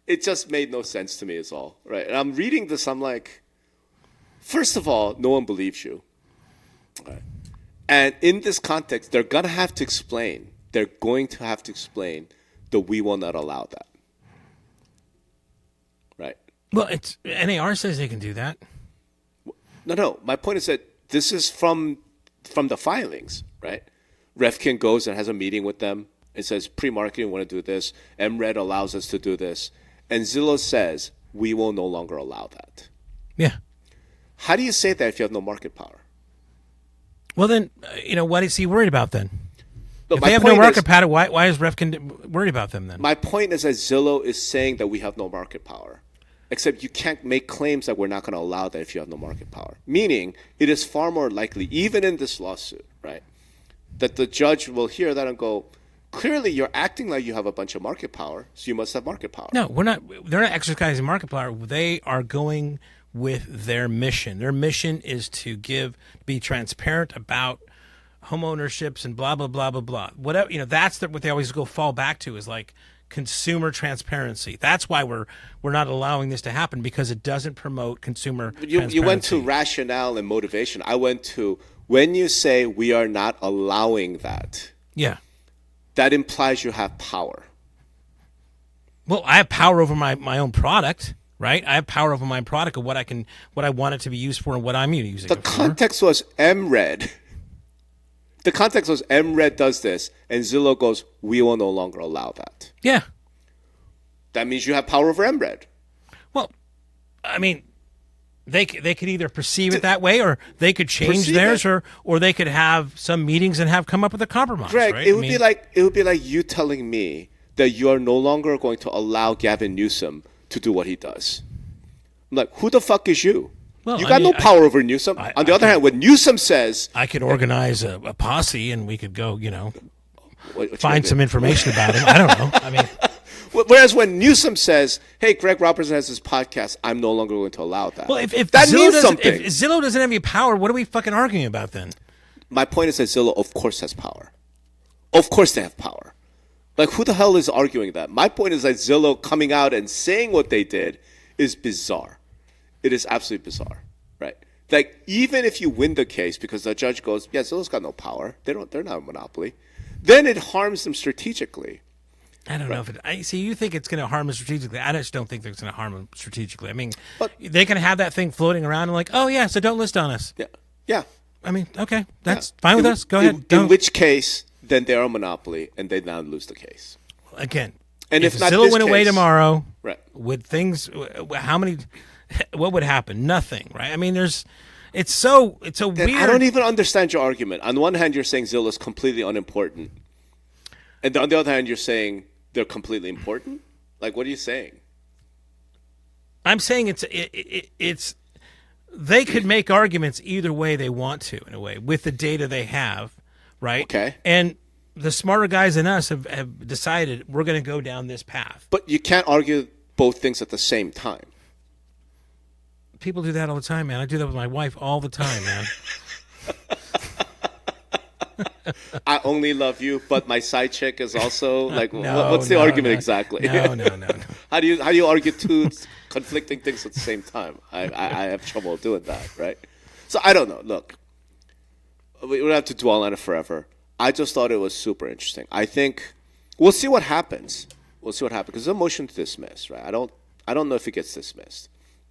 It just made no sense to me is all, right? And I'm reading this, I'm like, first of all, no one believes you. Right. And in this context, they're going to have to explain. They're going to have to explain that we will not allow that. Right? Well, NAR says they can do that. No. My point is that this is from the filings, right? Refkin goes and has a meeting with them and says, pre-marketing, want to do this. MRED allows us to do this. And Zillow says, we will no longer allow that. Yeah. How do you say that if you have no market power? Well, then, what is he worried about then? If they have no market power, why is Refkin worried about them then? My point is that Zillow is saying that we have no market power. Except you can't make claims that we're not going to allow that if you have no market power. Meaning, it is far more likely, even in this lawsuit, right, that the judge will hear that and go, clearly you're acting like you have a bunch of market power, so you must have market power. No, we're not. They're not exercising market power. They are going with their mission. Their mission is to be transparent about home ownerships and blah, blah, blah, blah, blah. Whatever, that's what they always fall back to is consumer transparency. That's why we're not allowing this to happen, because it doesn't promote consumer transparency. You went to rationale and motivation. I went to, when you say we are not allowing that, yeah, that implies you have power. Well, I have power over my own product, right? I have power over my product of what I want it to be used for and what I'm using it for. The context was MRED. The context was MRED does this, and Zillow goes, we will no longer allow that. Yeah. That means you have power over MRED. Well, I mean, they could either perceive it that way, or they could change theirs, or they could have some meetings and have come up with a compromise. Greg, right? it would be like you telling me that you are no longer going to allow Gavin Newsom to do what he does. I'm like, who the fuck is you? Well, you got no power over Newsom. On the other hand, when Newsom says... I could organize a posse and we could go, find some information about him. I don't know. I mean, whereas when Newsom says, "Hey, Greg Robertson has his podcast," I'm no longer going to allow that. Well, if that Zillow means something. If Zillow doesn't have any power, what are we fucking arguing about then? My point is that Zillow, of course, has power. Of course, they have power. Like, who the hell is arguing that? My point is that Zillow coming out and saying what they did is bizarre. It is absolutely bizarre, right? Like, even if you win the case because the judge goes, "Yeah, Zillow's got no power. They're not a monopoly," then it harms them strategically. I don't know if it. See, you think it's going to harm them strategically. I just don't think it's going to harm them strategically. I mean, they can have that thing floating around and like, "Oh yeah, so don't list on us." Yeah. I mean, okay, that's fine with us. Go ahead. In which case, then they're a monopoly, and they now lose the case. Again, and if not Zillow went away tomorrow, right? Would things? How many? What would happen? Nothing, right? I mean, it's so weird. I don't even understand your argument. On the one hand, you're saying Zillow is completely unimportant, and on the other hand, you're saying they're completely important. Like, what are you saying? I'm saying it's they could make arguments either way they want to, in a way, with the data they have, right? Okay. And the smarter guys than us have decided we're going to go down this path. But you can't argue both things at the same time. People do that all the time, man. I do that with my wife all the time, man. I only love you, but my side chick is also like. What's the argument exactly? No. How do you argue two conflicting things at the same time? I have trouble doing that, right? So I don't know. Look, we don't have to dwell on it forever. I just thought it was super interesting. I think we'll see what happens. Because there's a motion to dismiss, right? I don't know if it gets dismissed.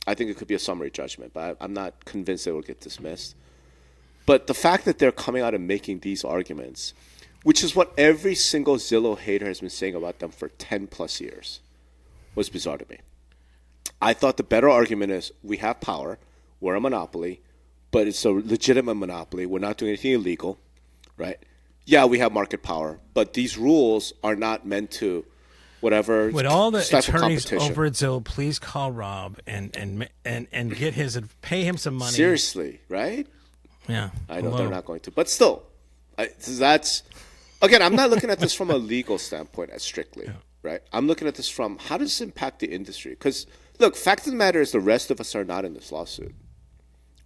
I think it could be a summary judgment, but I'm not convinced it will get dismissed. But the fact that they're coming out and making these arguments, which is what every single Zillow hater has been saying about them for 10 plus years, was bizarre to me. I thought the better argument is we have power, we're a monopoly, but it's a legitimate monopoly. We're not doing anything illegal, right? Yeah, we have market power, but these rules are not meant to whatever. Would all the attorneys over at Zillow please call Rob and get pay him some money? Seriously, right? Yeah, I know they're not going to, but still, that's again. I'm not looking at this from a legal standpoint as strictly, right? I'm looking at this from how does this impact the industry? Because look, fact of the matter is the rest of us are not in this lawsuit,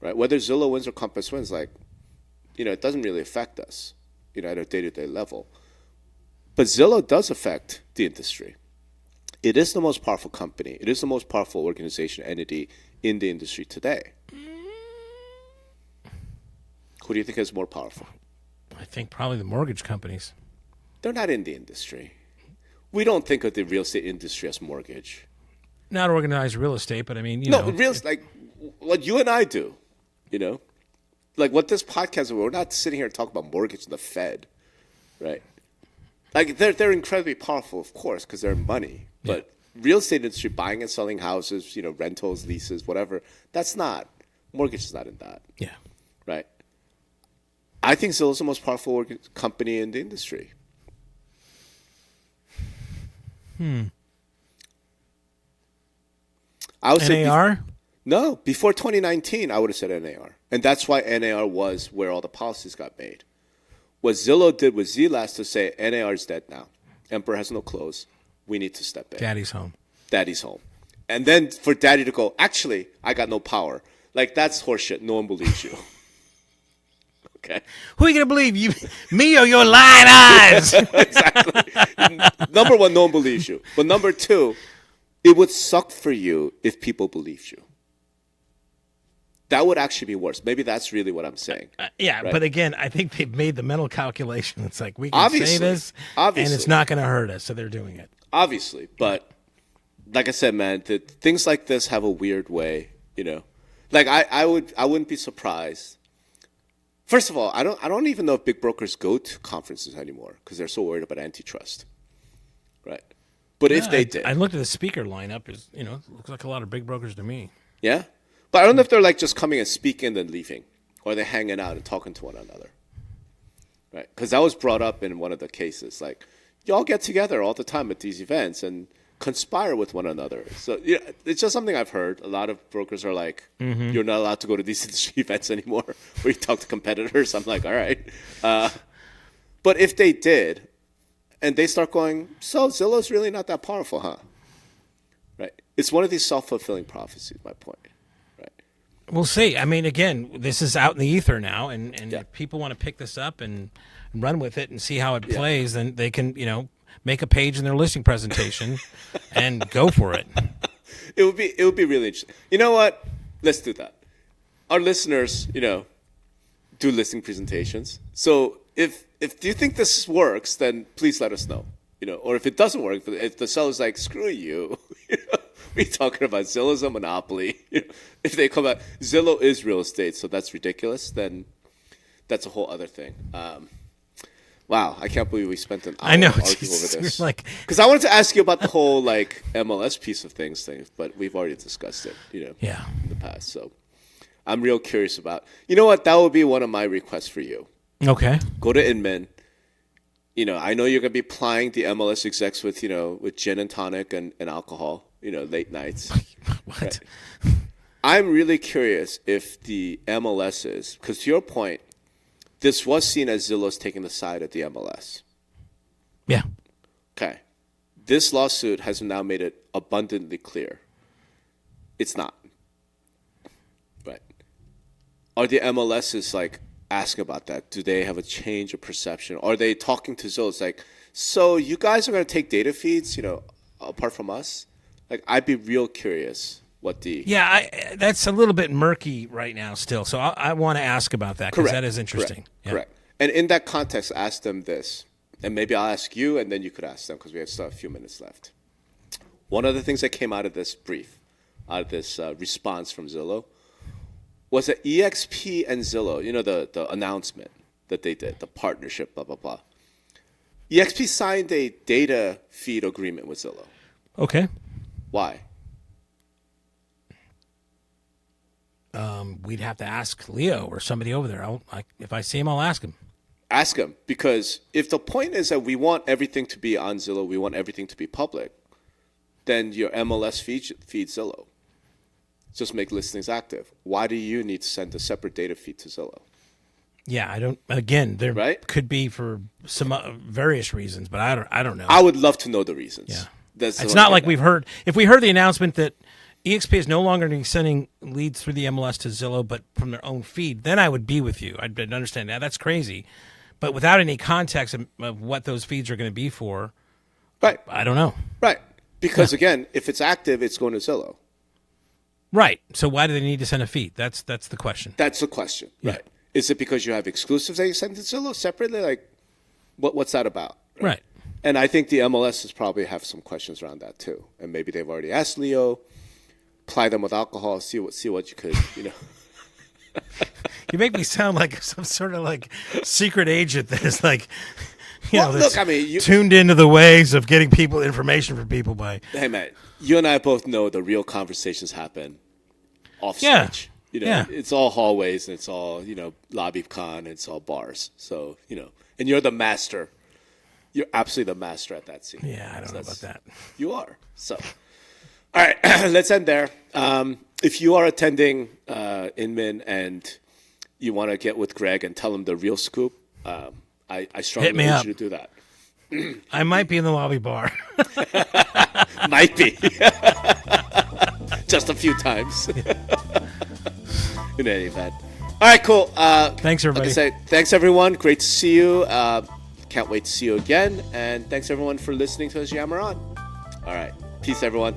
right? Whether Zillow wins or Compass wins, like, it doesn't really affect us, at a day-to-day level. But Zillow does affect the industry. It is the most powerful company. It is the most powerful organization entity in the industry today. Who do you think is more powerful? I think probably the mortgage companies. They're not in the industry. We don't think of the real estate industry as mortgage. Not organized real estate, but I mean, like what you and I do, like what this podcast is. We're not sitting here talking about mortgage and the Fed, right? Like they're incredibly powerful, of course, because they're money. Yeah. But real estate industry, buying and selling houses, rentals, leases, whatever. Mortgage is not in that. Yeah. Right. I think Zillow is the most powerful company in the industry. I would NAR? No, before 2019, I would have said NAR. And that's why NAR was where all the policies got made. What Zillow did with Zlast to say NAR is dead now. Emperor has no clothes. We need to step in. Daddy's home. And then for Daddy to go, actually, I got no power. Like, that's horseshit. No one believes you. Okay. Who are you going to believe? You, me or your lying eyes? Exactly. Number one, no one believes you. But number two, it would suck for you if people believed you. That would actually be worse. Maybe that's really what I'm saying. Yeah, right? But again, I think they've made the mental calculation. It's like, we can obviously, say this, and it's not going to hurt us, so they're doing it. Obviously. But like I said, man, things like this have a weird way, Like, I wouldn't be surprised. First of all, I don't even know if big brokers go to conferences anymore because they're so worried about antitrust, right? But if they did, I looked at the speaker lineup. Looks like a lot of big brokers to me. Yeah, but I don't know if they're like just coming and speaking and then leaving, or they're hanging out and talking to one another, right? Because that was brought up in one of the cases. Like, y'all get together all the time at these events and conspire with one another. So it's just something I've heard. A lot of brokers are like, you're not allowed to go to these industry events anymore where you talk to competitors. I'm like, all right. But if they did, And they start going, so Zillow's really not that powerful, huh? Right. It's one of these self-fulfilling prophecies, my point. Right. We'll see. I mean, again, this is out in the ether now, and if people want to pick this up and run with it and see how it plays, then they can, make a page in their listing presentation and go for it. It would be really interesting. You know what? Let's do that. Our listeners, do listing presentations. So if you think this works, then please let us know. Or if it doesn't work, if the seller's like, screw you, we're talking about Zillow's a monopoly. If they come out, Zillow is real estate, so that's ridiculous, then that's a whole other thing. Wow, I can't believe we spent an hour arguing over this. Because I wanted to ask you about the whole MLS piece of things, but we've already discussed it, in the past. So I'm real curious about. You know what? That would be one of my requests for you. Okay. Go to Inman. I know you're gonna be plying the MLS execs with gin and tonic and alcohol. Late nights. What? Right. I'm really curious if the MLSs, because to your point, this was seen as Zillow's taking the side of the MLS. Yeah. Okay. This lawsuit has now made it abundantly clear. It's not. Right. Are the MLSs asking about that? Do they have a change of perception? Are they talking to Zillow? It's so you guys are going to take data feeds, apart from us? I'd be real curious what the... Yeah, that's a little bit murky right now still. So I want to ask about that because that is interesting. Correct. And in that context, ask them this. And maybe I'll ask you, and then you could ask them because we have still a few minutes left. One of the things that came out of this brief, out of this response from Zillow, was that EXP and Zillow, the announcement that they did, the partnership, blah, blah, blah. EXP signed a data feed agreement with Zillow. Okay. Why? We'd have to ask Leo or somebody over there. If I see him, I'll ask him. Ask him, because if the point is that we want everything to be on Zillow, we want everything to be public, then your MLS feeds Zillow. Just make listings active. Why do you need to send a separate data feed to Zillow? Yeah, I don't. Again, there could be for some various reasons, but I don't know. I would love to know the reasons. Yeah, it's not like we've heard. If we heard the announcement that EXP is no longer going to be sending leads through the MLS to Zillow, but from their own feed, then I would be with you. I'd understand that. That's crazy, but without any context of what those feeds are going to be for, right? I don't know. Right, because again, if it's active, it's going to Zillow. Right. So why do they need to send a feed? That's the question. That's the question. Yeah. Right. Is it because you have exclusives that you send to Zillow separately? What's that about? Right. And I think the MLSs probably have some questions around that too. And maybe they've already asked Leo, ply them with alcohol, see what you could, You make me sound like some sort of secret agent that is tuned into the ways of getting people information from people by. Hey man, you and I both know the real conversations happen off stage. It's all hallways and it's all, lobby con, it's all bars. So, and you're the master. You're absolutely the master at that scene. Yeah, I don't know about that. You are. So, all right, let's end there. If you are attending Inman and you want to get with Greg and tell him the real scoop, I strongly urge you to do that. I might be in the lobby bar. Might be. Just a few times. In any event. All right, cool. Thanks, everybody. Like I say, thanks, everyone. Great to see you. Can't wait to see you again. And thanks, everyone, for listening to us yammer on. All right. Peace, everyone.